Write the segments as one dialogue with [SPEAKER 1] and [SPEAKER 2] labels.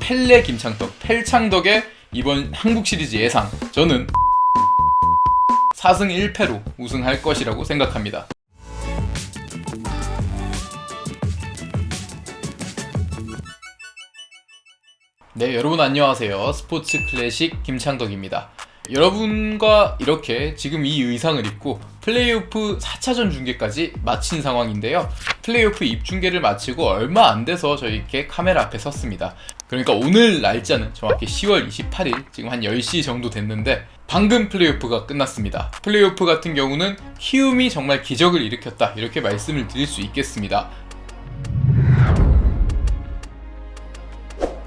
[SPEAKER 1] 펠레 김창덕, 펠창덕의 이번 한국 시리즈 예상, 저는 4승 1패로 우승할 것이라고 생각합니다. 네, 여러분 안녕하세요. 스포츠 클래식 김창덕입니다. 여러분과 이렇게 지금 이 의상을 입고 플레이오프 4차전 중계까지 마친 상황인데요. 플레이오프 입중계를 마치고 얼마 안 돼서 저희 이렇게 카메라 앞에 섰습니다. 그러니까 오늘 날짜는 정확히 10월 28일, 지금 한 10시 정도 됐는데 방금 플레이오프가 끝났습니다. 플레이오프 같은 경우는 키움이 정말 기적을 일으켰다, 이렇게 말씀을 드릴 수 있겠습니다.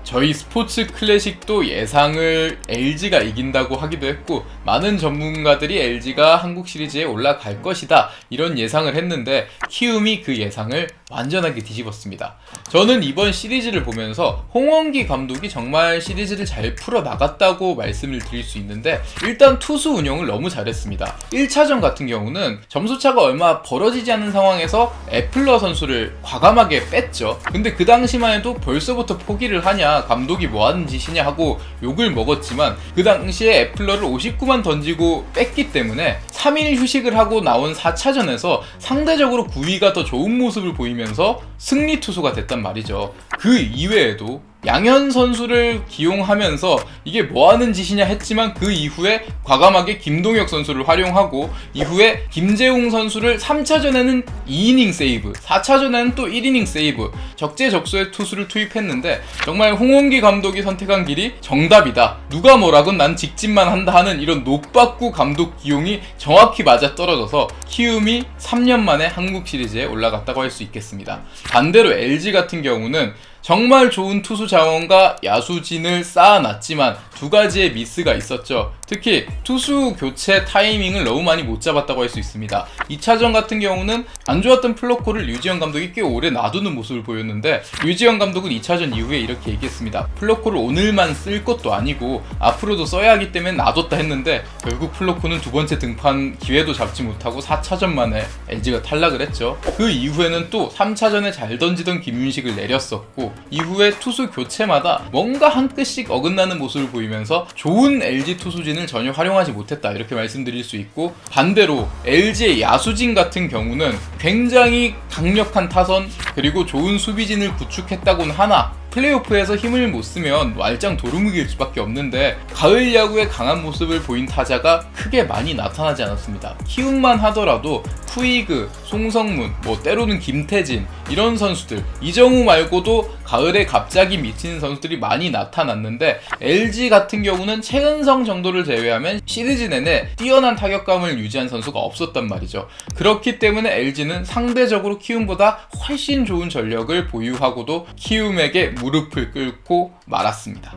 [SPEAKER 1] 저희 스포츠 클래식도 예상을 LG가 이긴다고 하기도 했고, 많은 전문가들이 LG가 한국 시리즈에 올라갈 것이다, 이런 예상을 했는데 키움이 그 예상을 완전하게 뒤집었습니다. 저는 이번 시리즈를 보면서 홍원기 감독이 정말 시리즈를 잘 풀어나갔다고 말씀을 드릴 수 있는데, 일단 투수 운영을 너무 잘했습니다. 1차전 같은 경우는 점수차가 얼마 벌어지지 않은 상황에서 애플러 선수를 과감하게 뺐죠. 근데 그 당시만 해도 벌써부터 포기를 하냐, 감독이 뭐하는 짓이냐 하고 욕을 먹었지만, 그 당시에 애플러를 59만 던지고 뺐기 때문에 3일 휴식을 하고 나온 4차전에서 상대적으로 구위가 더 좋은 모습을 보이면서 승리 투수가 됐단 말이죠. 그 이외에도 양현 선수를 기용하면서 이게 뭐하는 짓이냐 했지만, 그 이후에 과감하게 김동혁 선수를 활용하고, 이후에 김재웅 선수를 3차전에는 2이닝 세이브, 4차전에는 또 1이닝 세이브, 적재적소의 투수를 투입했는데 정말 홍원기 감독이 선택한 길이 정답이다, 누가 뭐라건 난 직진만 한다 하는 이런 녹박구 감독 기용이 정확히 맞아떨어져서 키움이 3년 만에 한국 시리즈에 올라갔다고 할 수 있겠습니다. 반대로 LG 같은 경우는 정말 좋은 투수 자원과 야수진을 쌓아놨지만 두 가지의 미스가 있었죠. 특히 투수 교체 타이밍을 너무 많이 못 잡았다고 할 수 있습니다. 2차전 같은 경우는 안 좋았던 플로코를 류지영 감독이 꽤 오래 놔두는 모습을 보였는데, 류지영 감독은 2차전 이후에 이렇게 얘기했습니다. 플로코를 오늘만 쓸 것도 아니고 앞으로도 써야 하기 때문에 놔뒀다 했는데, 결국 플로코는 두 번째 등판 기회도 잡지 못하고 4차전 만에 LG가 탈락을 했죠. 그 이후에는 또 3차전에 잘 던지던 김윤식을 내렸었고, 이후에 투수 교체마다 뭔가 한 끗씩 어긋나는 모습을 보이면서 좋은 LG 투수진을 전혀 활용하지 못했다, 이렇게 말씀드릴 수 있고, 반대로 LG의 야수진 같은 경우는 굉장히 강력한 타선 그리고 좋은 수비진을 구축했다고는 하나 플레이오프에서 힘을 못 쓰면 왈짱 도루묵일 수밖에 없는데, 가을 야구에 강한 모습을 보인 타자가 크게 많이 나타나지 않았습니다. 키움만 하더라도 푸이그, 송성문, 때로는 김태진, 이런 선수들, 이정우 말고도 가을에 갑자기 미치는 선수들이 많이 나타났는데, LG 같은 경우는 최은성 정도를 제외하면 시리즈 내내 뛰어난 타격감을 유지한 선수가 없었단 말이죠. 그렇기 때문에 LG는 상대적으로 키움보다 훨씬 좋은 전력을 보유하고도 키움에게 무릎을 꿇고 말았습니다.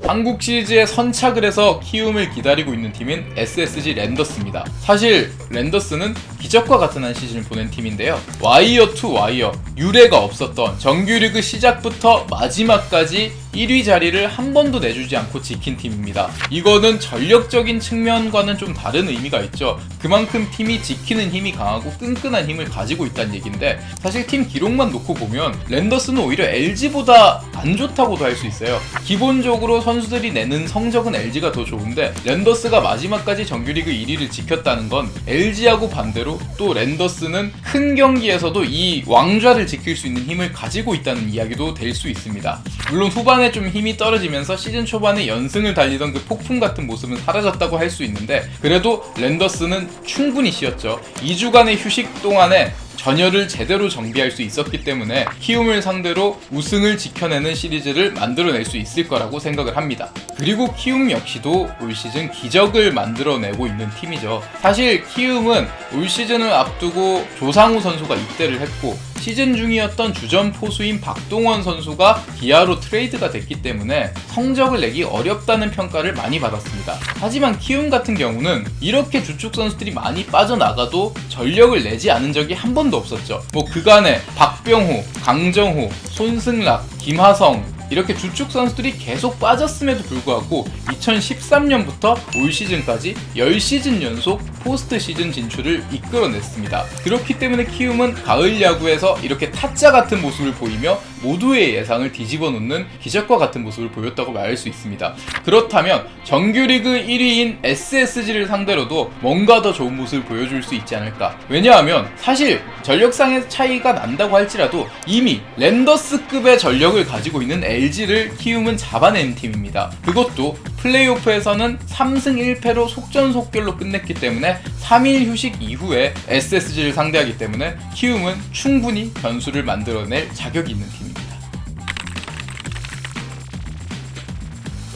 [SPEAKER 1] 한국 시리즈에 선착을 해서 키움을 기다리고 있는 팀인 SSG 랜더스입니다. 사실 랜더스는 기적과 같은 한 시즌을 보낸 팀인데요. 와이어 투 와이어, 유례가 없었던 정규리그 시작부터 마지막까지 1위 자리를 한 번도 내주지 않고 지킨 팀입니다. 이거는 전력적인 측면과는 좀 다른 의미가 있죠. 그만큼 팀이 지키는 힘이 강하고 끈끈한 힘을 가지고 있다는 얘기인데, 사실 팀 기록만 놓고 보면 랜더스는 오히려 LG보다 안 좋다고도 할 수 있어요. 기본적으로 선수들이 내는 성적은 LG가 더 좋은데, 랜더스가 마지막까지 정규리그 1위를 지켰다는 건 LG하고 반대로 또 랜더스는 큰 경기에서도 이 왕좌를 지킬 수 있는 힘을 가지고 있다는 이야기도 될 수 있습니다. 물론 후반에 좀 힘이 떨어지면서 시즌 초반에 연승을 달리던 그 폭풍 같은 모습은 사라졌다고 할 수 있는데, 그래도 랜더스는 충분히 쉬었죠. 2주간의 휴식 동안에 전열을 제대로 정비할 수 있었기 때문에 키움을 상대로 우승을 지켜내는 시리즈를 만들어낼 수 있을 거라고 생각을 합니다. 그리고 키움 역시도 올 시즌 기적을 만들어내고 있는 팀이죠. 사실 키움은 올 시즌을 앞두고 조상우 선수가 입대를 했고, 시즌 중이었던 주전 포수인 박동원 선수가 기아로 트레이드가 됐기 때문에 성적을 내기 어렵다는 평가를 많이 받았습니다. 하지만 키움 같은 경우는 이렇게 주축 선수들이 많이 빠져나가도 전력을 내지 않은 적이 한 번도 없었죠. 그간에 박병호, 강정호, 손승락, 김하성, 이렇게 주축 선수들이 계속 빠졌음에도 불구하고 2013년부터 올 시즌까지 10시즌 연속 포스트 시즌 진출을 이끌어냈습니다. 그렇기 때문에 키움은 가을 야구에서 이렇게 타짜 같은 모습을 보이며 모두의 예상을 뒤집어 놓는 기적과 같은 모습을 보였다고 말할 수 있습니다. 그렇다면 정규리그 1위인 SSG를 상대로도 뭔가 더 좋은 모습을 보여줄 수 있지 않을까. 왜냐하면 사실 전력상의 차이가 난다고 할지라도 이미 랜더스급의 전력을 가지고 있는 LG를 키움은 잡아낸 팀입니다. 그것도 플레이오프에서는 3승 1패로 속전속결로 끝냈기 때문에 3일 휴식 이후에 SSG를 상대하기 때문에 키움은 충분히 변수를 만들어낼 자격이 있는 팀입니다.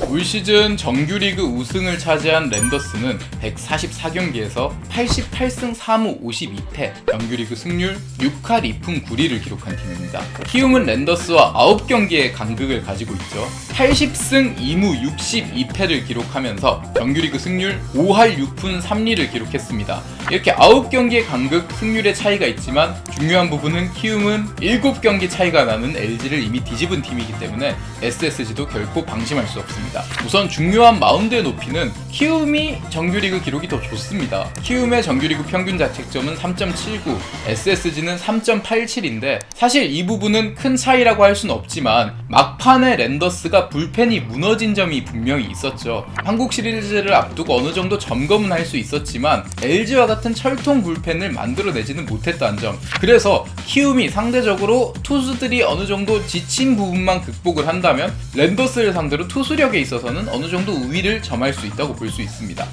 [SPEAKER 1] 올 시즌 정규리그 우승을 차지한 랜더스는 144경기에서 88승 3무 52패, 정규리그 승률 6할 2푼 9리를 기록한 팀입니다. 키움은 랜더스와 9경기의 간극을 가지고 있죠. 80승 2무 62패를 기록하면서 정규리그 승률 5할 6푼 3리를 기록했습니다. 이렇게 9경기의 간극 승률의 차이가 있지만 중요한 부분은 키움은 7경기 차이가 나는 LG를 이미 뒤집은 팀이기 때문에 SSG도 결코 방심할 수 없습니다. 우선 중요한 마운드의 높이는 키움이 정규리그 기록이 더 좋습니다. 키움의 정규리그 평균 자책점은 3.79, SSG는 3.87인데 사실 이 부분은 큰 차이라고 할 수는 없지만 막판에 랜더스가 불펜이 무너진 점이 분명히 있었죠. 한국 시리즈를 앞두고 어느 정도 점검은 할 수 있었지만 LG와 같은 철통 불펜을 만들어내지는 못했다는 점. 그래서 키움이 상대적으로 투수들이 어느 정도 지친 부분만 극복을 한다면 랜더스를 상대로 투수력에 있어서는 어느 정도 우위를 점할 수 있다고 볼 수 있습니다.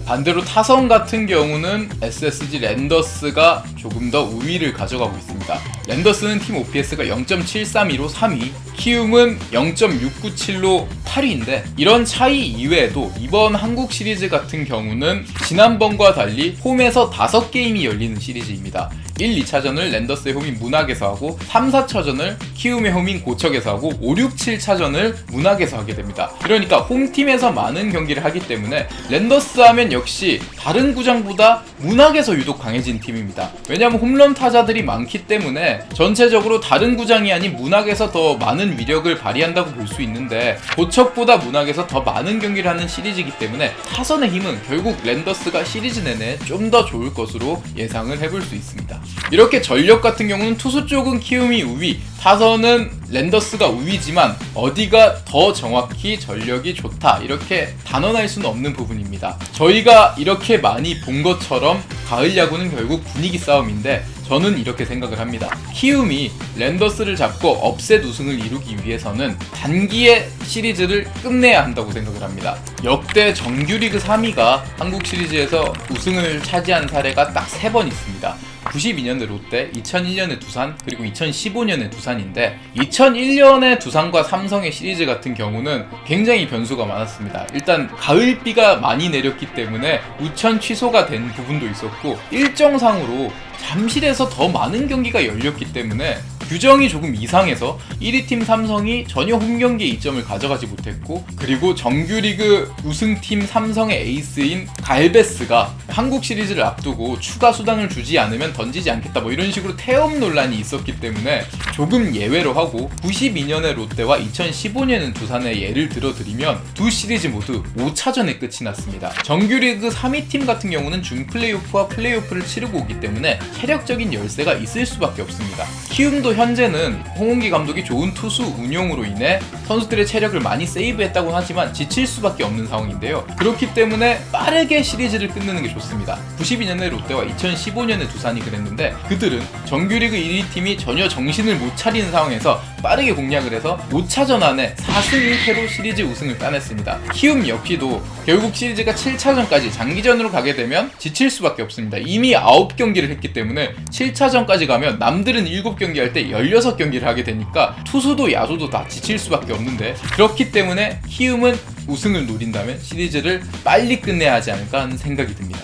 [SPEAKER 1] 반대로 타선 같은 경우는 SSG 랜더스가 조금 더 우위를 가져가고 있습니다. 랜더스는 팀 OPS가 0.732로 3위, 키움은 0.697로 8위인데 이런 차이 이외에도 이번 한국 시리즈 같은 경우는 지난번과 달리 홈에서 5게임이 열리는 시리즈입니다. 1, 2차전을 랜더스의 홈인 문학에서 하고 3, 4차전을 키움의 홈인 고척에서 하고 5, 6, 7차전을 문학에서 하게 됩니다. 그러니까 홈팀에서 많은 경기를 하기 때문에 랜더스 하면 역시 다른 구장보다 문학에서 유독 강해진 팀입니다. 왜냐하면 홈런 타자들이 많기 때문에 전체적으로 다른 구장이 아닌 문학에서 더 많은 위력을 발휘한다고 볼 수 있는데 고척보다 문학에서 더 많은 경기를 하는 시리즈이기 때문에 타선의 힘은 결국 랜더스가 시리즈 내내 좀 더 좋을 것으로 예상을 해볼 수 있습니다. 이렇게 전력 같은 경우는 투수 쪽은 키움이 우위, 타선은 랜더스가 우위지만 어디가 더 정확히 전력이 좋다 이렇게 단언할 수는 없는 부분입니다. 저희가 이렇게 많이 본 것처럼 가을 야구는 결국 분위기 싸움인데 저는 이렇게 생각을 합니다. 키움이 랜더스를 잡고 업셋 우승을 이루기 위해서는 단기에 시리즈를 끝내야 한다고 생각을 합니다. 역대 정규리그 3위가 한국 시리즈에서 우승을 차지한 사례가 딱 3번 있습니다. 92년에 롯데, 2001년에 두산, 그리고 2015년에 두산인데 2001년에 두산과 삼성의 시리즈 같은 경우는 굉장히 변수가 많았습니다. 일단 가을비가 많이 내렸기 때문에 우천 취소가 된 부분도 있었고 일정상으로 잠실에서 더 많은 경기가 열렸기 때문에 규정이 조금 이상해서 1위 팀 삼성이 전혀 홈경기에 이점을 가져가지 못했고 그리고 정규리그 우승팀 삼성의 에이스인 갈베스가 한국 시리즈를 앞두고 추가 수당을 주지 않으면 던지지 않겠다 뭐 이런 식으로 태업 논란이 있었기 때문에 조금 예외로 하고 92년의 롯데와 2015년의 두산의 예를 들어드리면 두 시리즈 모두 5차전에 끝이 났습니다. 정규리그 3위 팀 같은 경우는 준플레이오프와 플레이오프를 치르고 오기 때문에 체력적인 열세가 있을 수밖에 없습니다. 키움도 현재는 홍은기 감독이 좋은 투수 운용으로 인해 선수들의 체력을 많이 세이브했다고는 하지만 지칠 수밖에 없는 상황인데요. 그렇기 때문에 빠르게 시리즈를 끝내는 게 좋습니다. 92년의 롯데와 2015년의 두산이 그랬는데 그들은 정규리그 1위 팀이 전혀 정신을 못 차리는 상황에서 빠르게 공략을 해서 5차전 안에 4승 1패로 시리즈 우승을 따냈습니다. 키움 역시도 결국 시리즈가 7차전까지 장기전으로 가게 되면 지칠 수밖에 없습니다. 이미 9경기를 했기 때문에 7차전까지 가면 남들은 7경기 할 때 16경기를 하게 되니까 투수도 야수도 다 지칠 수밖에 없는데 그렇기 때문에 키움은 우승을 노린다면 시리즈를 빨리 끝내야 하지 않을까 하는 생각이 듭니다.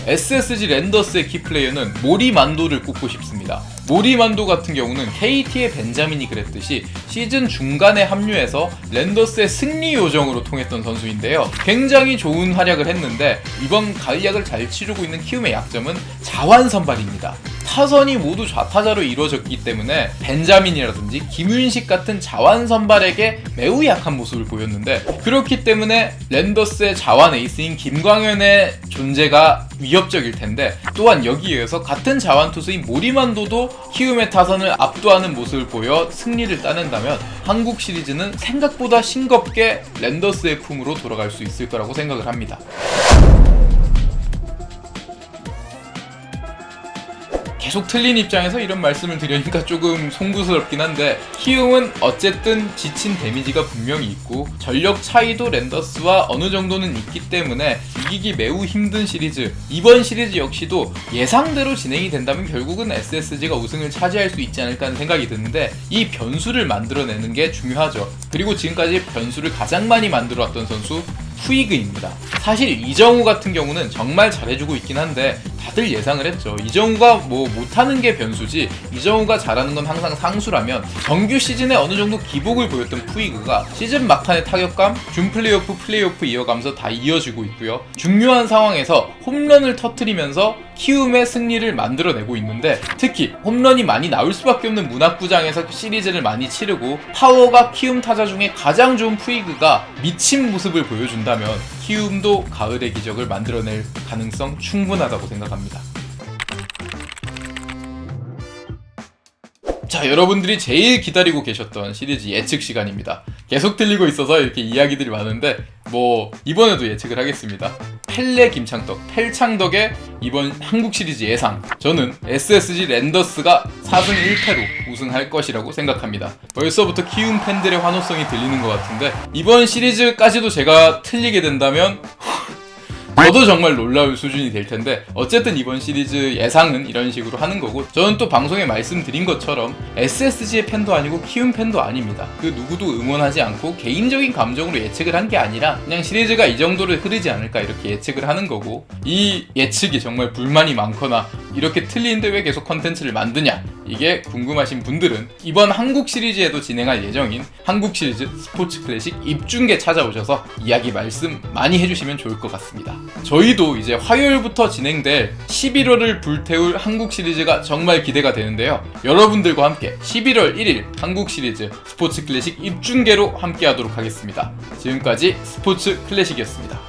[SPEAKER 1] SSG 랜더스의 키플레이어는 모리 만도를 꼽고 싶습니다. 모리만도 같은 경우는 KT의 벤자민이 그랬듯이 시즌 중간에 합류해서 랜더스의 승리 요정으로 통했던 선수인데요. 굉장히 좋은 활약을 했는데 이번 가을야구를 잘 치르고 있는 키움의 약점은 자완 선발입니다. 타선이 모두 좌타자로 이루어졌기 때문에 벤자민이라든지 김윤식 같은 자완 선발에게 매우 약한 모습을 보였는데, 그렇기 때문에 랜더스의 자완 에이스인 김광현의 존재가 위협적일 텐데, 또한 여기에 의해서 같은 자완 투수인 모리만도도 키움의 타선을 압도하는 모습을 보여 승리를 따낸다면 한국 시리즈는 생각보다 싱겁게 랜더스의 품으로 돌아갈 수 있을 거라고 생각을 합니다. 계속 틀린 입장에서 이런 말씀을 드리니까 조금 송구스럽긴 한데, 키움은 어쨌든 지친 데미지가 분명히 있고 전력 차이도 랜더스와 어느 정도는 있기 때문에 이기기 매우 힘든 시리즈, 이번 시리즈 역시도 예상대로 진행이 된다면 결국은 SSG가 우승을 차지할 수 있지 않을까 하는 생각이 드는데, 이 변수를 만들어내는 게 중요하죠. 그리고 지금까지 변수를 가장 많이 만들어왔던 선수 푸이그입니다. 사실 이정우 같은 경우는 정말 잘해주고 있긴 한데 다들 예상을 했죠. 이정우가 뭐 못하는 게 변수지 이정우가 잘하는 건 항상 상수라면, 정규 시즌에 어느 정도 기복을 보였던 푸이그가 시즌 막판의 타격감, 준 플레이오프 이어가면서 다 이어지고 있고요. 중요한 상황에서 홈런을 터뜨리면서 키움의 승리를 만들어내고 있는데, 특히 홈런이 많이 나올 수밖에 없는 문학구장에서 시리즈를 많이 치르고 파워가 키움 타자 중에 가장 좋은 푸이그가 미친 모습을 보여준다면 키움도 가을의 기적을 만들어낼 가능성 충분하다고 생각합니다. 자, 여러분들이 제일 기다리고 계셨던 시리즈 예측 시간입니다. 계속 틀리고 있어서 이렇게 이야기들이 많은데 이번에도 예측을 하겠습니다. 펠레 김창덕, 펠창덕의 이번 한국 시리즈 예상, 저는 SSG 랜더스가 4승 1패로 우승할 것이라고 생각합니다. 벌써부터 키움 팬들의 환호성이 들리는 것 같은데, 이번 시리즈까지도 제가 틀리게 된다면 저도 정말 놀라울 수준이 될 텐데, 어쨌든 이번 시리즈 예상은 이런 식으로 하는 거고, 저는 또 방송에 말씀드린 것처럼 SSG의 팬도 아니고 키움 팬도 아닙니다. 그 누구도 응원하지 않고 개인적인 감정으로 예측을 한 게 아니라 그냥 시리즈가 이 정도로 흐르지 않을까 이렇게 예측을 하는 거고, 이 예측이 정말 불만이 많거나 이렇게 틀리는데 왜 계속 컨텐츠를 만드냐, 이게 궁금하신 분들은 이번 한국 시리즈에도 진행할 예정인 한국 시리즈 스포츠 클래식 입중계 찾아오셔서 이야기 말씀 많이 해주시면 좋을 것 같습니다. 저희도 이제 화요일부터 진행될 11월을 불태울 한국 시리즈가 정말 기대가 되는데요. 여러분들과 함께 11월 1일 한국 시리즈 스포츠 클래식 입중계로 함께 하도록 하겠습니다. 지금까지 스포츠 클래식이었습니다.